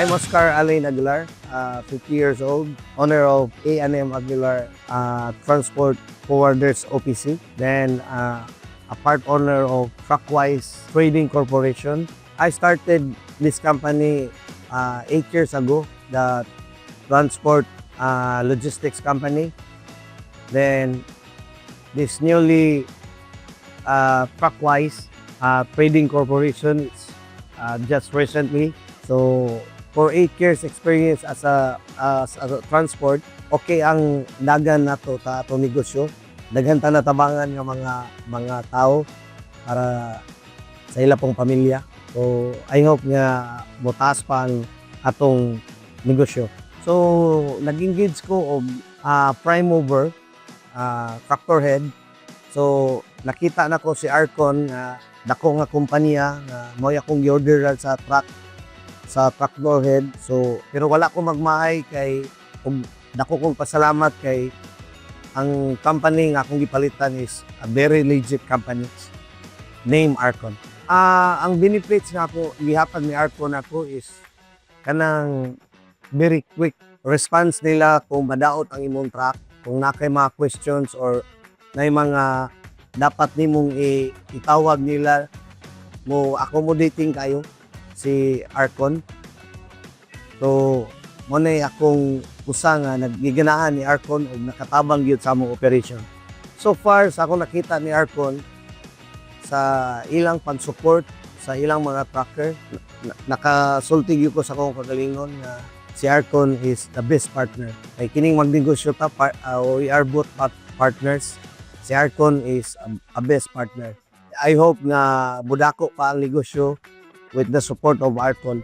I'm Oscar Alain Aguilar, 50 years old, owner of A&M Aguilar Transport Forwarders OPC. Then a part owner of Trackwise Trading Corporation. I started this company 8 years ago, the transport logistics company. Then this newly Trackwise Trading Corporation just recently. So for 8 years experience as a transport, okay ang dagan nato ta ato negosyo. Daghan ta natabangan nga mga tao para sa ila pong pamilya. So I hope nga motaas pa ang atong negosyo. So nag-engage ko og prime mover, tractor head. So nakita na ko si Arcon nga dako nga kumpanya nga mao akong gi-orderan sa tractor head. So pero wala ko magmahay kay dako kong pasalamat kay ang company nga akong gipalitan is a very legit company name Arcon. Ang benefits nga ako gihatag ni Arcon ako is kanang very quick response nila kung madaot ang imong truck, kung nakay mga questions or nay mga dapat nimong itawag nila, mo accommodating kayo si Arcon. So mo na akong usa nga nagiganahan ni Arcon og nakatabang gyud sa among operation. So far sa akong nakita ni Arcon sa ilang pag-support sa ilang mga trucker, nakasulti gyud ko sa akong kagalingon nga si Arcon is the best partner. Kay kining magnegosyo ta we are both partners. Si Arcon is a best partner. I hope nga budako pa ang negosyo with the support of Arcon.